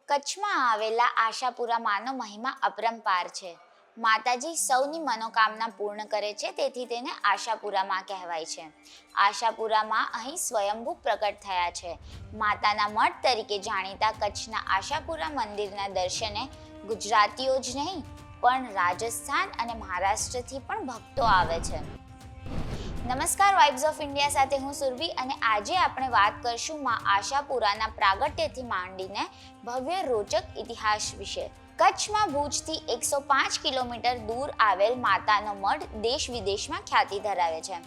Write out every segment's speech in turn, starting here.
કચ્છમાં આવેલા આશાપુરા માનો મહિમા અપરંપાર છે. માતાજી સૌની મનોકામના પૂર્ણ કરે છે, તેથી તેને આશાપુરા માં કહેવાય છે. આશાપુરા માં અહીં સ્વયંભૂ પ્રકટ થયા છે. માતાના મઠ તરીકે જાણીતા કચ્છના આશાપુરા મંદિરના દર્શને ગુજરાતીઓ જ નહીં પણ રાજસ્થાન અને મહારાષ્ટ્રથી પણ ભક્તો આવે છે. નમસ્કાર, વાઇબ્સ ઓફ ઇન્ડિયા સાથે હું સુરભી અને આજે આપણે વાત કરશું માં આશાપુરાના પ્રાગટ્યથી માંડીને ભવ્ય રોચક ઇતિહાસ વિશે. કચ્છમાં ભુજથી 105 કિલોમીટર દૂર આવેલ માતાનો મઠ દેશ વિદેશમાં ખ્યાતિ ધરાવે છે.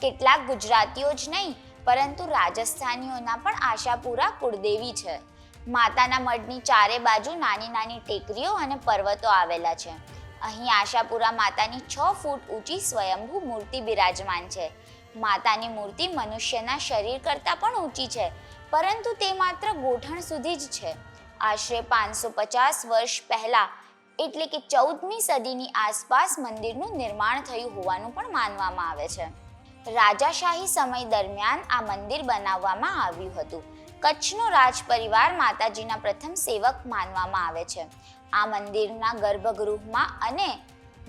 કેટલાક ગુજરાતીઓ જ નહીં પરંતુ રાજસ્થાનીઓના પણ આશાપુરા કુળદેવી છે. માતાના મઠની ચારે બાજુ નાની નાની ટેકરીઓ અને પર્વતો આવેલા છે. અહીં આશાપુરા માતાની 6 ફૂટ ઊંચી સ્વયંભૂ મૂર્તિ બિરાજમાન છે. માતાની મૂર્તિ મનુષ્યના શરીર કરતાં પણ ઊંચી છે, પરંતુ તે માત્ર ગોઠણ સુધી જ છે. આશરે 550 વર્ષ પહેલા એટલે કે 14મી સદીની આસપાસ મંદિરનું નિર્માણ થયું હોવાનું પણ માનવામાં આવે છે. રાજાશાહી સમય દરમિયાન આ મંદિર બનાવવામાં આવ્યું હતું. કચ્છનો રાજ પરિવાર માતાજીના પ્રથમ સેવક માનવામાં આવે છે. આ મંદિરના ગર્ભગૃહમાં અને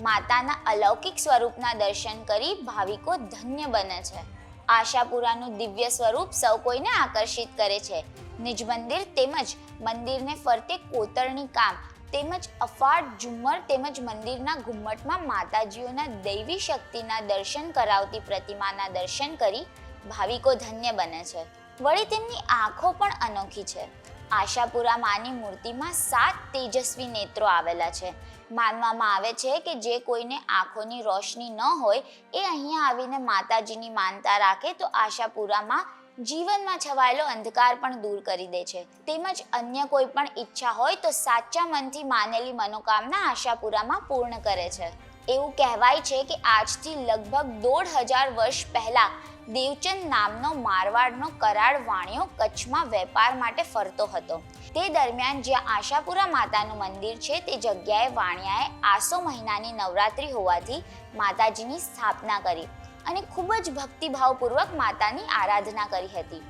માતાના અલૌકિક સ્વરૂપના દર્શન કરી ભાવિકો ધન્ય બને છે. આશાપુરાનું દિવ્ય સ્વરૂપ સૌ કોઈને આકર્ષિત કરે છે. નિજ મંદિર તેમજ મંદિરને ફરતે કોતરણી કામ તેમજ અફાટ ઝુમ્મર તેમજ મંદિરના ઘુમ્મટમાં માતાજીઓના દૈવી શક્તિના દર્શન કરાવતી પ્રતિમાના દર્શન કરી ભાવિકો ધન્ય બને છે. વળી તેમની આંખો પણ અનોખી છે. આશાપુરા માની મૂર્તિમાં 7 તેજસ્વી નેત્રો આવેલા છે. માનવામાં આવે છે કે જે કોઈને આંખોની રોશની ન હોય એ અહીંયા આવીને માતાજીની માનતા રાખે તો આશાપુરામાં જીવનમાં છવાયેલો અંધકાર પણ દૂર કરી દે છે. તેમજ અન્ય કોઈ પણ ઈચ્છા હોય તો સાચા મનથી માનેલી મનોકામના આશાપુરામાં પૂર્ણ કરે છે. એવું કહેવાય છે કે આજથી લગભગ 1500 વર્ષ પહેલા દેવચંદ નામનો મારવાડનો કરાળ વાણિયો કચ્છમાં વેપાર માટે ફરતો હતો. તે દરમિયાન જ્યાં આશાપુરા માતાનું મંદિર છે તે જગ્યાએ વાણિયાએ આસો મહિનાની નવરાત્રિ હોવાથી માતાજીની સ્થાપના કરી અને ખૂબ જ ભક્તિભાવપૂર્વક માતાની આરાધના કરી હતી.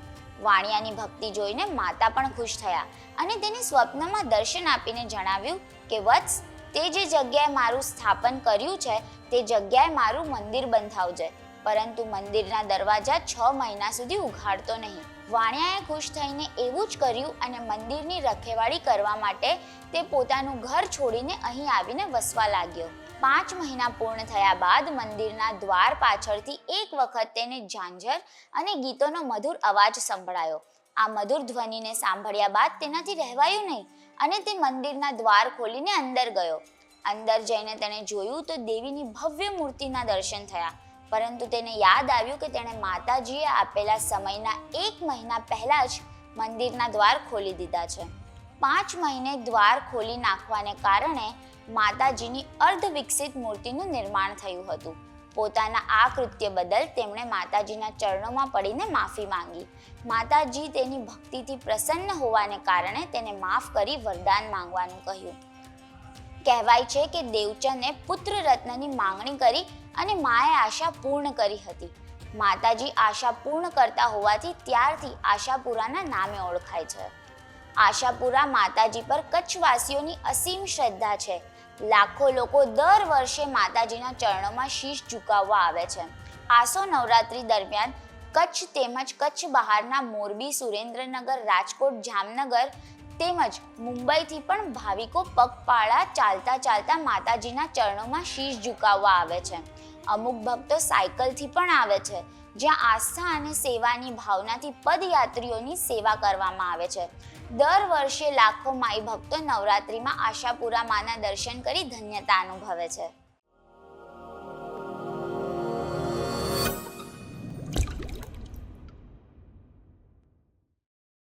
વાણિયાની ભક્તિ જોઈને માતા પણ ખુશ થયા અને તેને સ્વપ્નમાં દર્શન આપીને જણાવ્યું કે વત્સ, તે જે જગ્યાએ મારું સ્થાપન કર્યું છે તે જગ્યાએ મારું મંદિર બંધાવજે, પરંતુ મંદિરના દરવાજા 6 મહિના સુધી ઉઘાડતો નહીં. વાણિયાએ ખુશ થઈને એવું જ કર્યું અને મંદિરની રખેવાળી કરવા માટે તે પોતાનું ઘર છોડીને અહીં આવીને વસવા લાગ્યો. 5 મહિના પૂર્ણ થયા બાદ મંદિરના દ્વાર પાછળથી એક વખત તેને ઝાંઝર અને ગીતોનો મધુર અવાજ સંભળાયો. આ મધુર ધ્વનિને સાંભળ્યા બાદ તેનાથી રહેવાયું નહીં અને તે મંદિરના દ્વાર ખોલીને અંદર ગયો. અંદર જઈને તેણે જોયું તો દેવીની ભવ્ય મૂર્તિના દર્શન થયા, પરંતુ તેને યાદ આવ્યું કે તેણે માતાજીએ આપેલા સમયના 1 મહિના પહેલા જ મંદિરના દ્વાર ખોલી દીધા છે. 5 મહિને દ્વાર ખોલી નાખવાને કારણે માતાજીની અર્ધ વિકસિત મૂર્તિનું નિર્માણ થયું હતું. પોતાના આ કૃત્ય બદલ તેમણે માતાજીના ચરણોમાં પડીને માફી માંગી. માતાજી તેની ભક્તિથી પ્રસન્ન હોવાને કારણે તેને માફ કરી વરદાન માંગવાનું કહ્યું. કહેવાય છે કે દેવચંદે પુત્ર રત્નની માંગણી કરી અને માએ આશા પૂર્ણ કરી હતી. માતાજી આશા પૂર્ણ કરતા હોવાથી ત્યારથી આશાપુરાના નામે ઓળખાય છે. આશાપુરા માતાજી પર કચ્છવાસીઓની અસીમ શ્રદ્ધા છે. લાખો લોકો દર વર્ષે માતાજીના ચરણોમાં શીશ ઝુકાવવા આવે છે. આસો નવરાત્રી દરમિયાન કચ્છ તેમજ કચ્છ બહારના મોરબી, સુરેન્દ્રનગર, રાજકોટ, જામનગર તેમજ મુંબઈથી પણ ભાવિકો પગપાળા ચાલતા માતાજીના ચરણોમાં શીશ ઝુકાવવા આવે છે. અમુક ભક્તો સાયકલથી પણ આવે છે, જ્યાં આસ્થા અને સેવાની ભાવનાથી પદયાત્રીઓની સેવા કરવામાં આવે છે. દર વર્ષે લાખો માઈ ભક્તો નવરાત્રિમાં આશાપુરા માના દર્શન કરી ધન્યતા અનુભવે છે.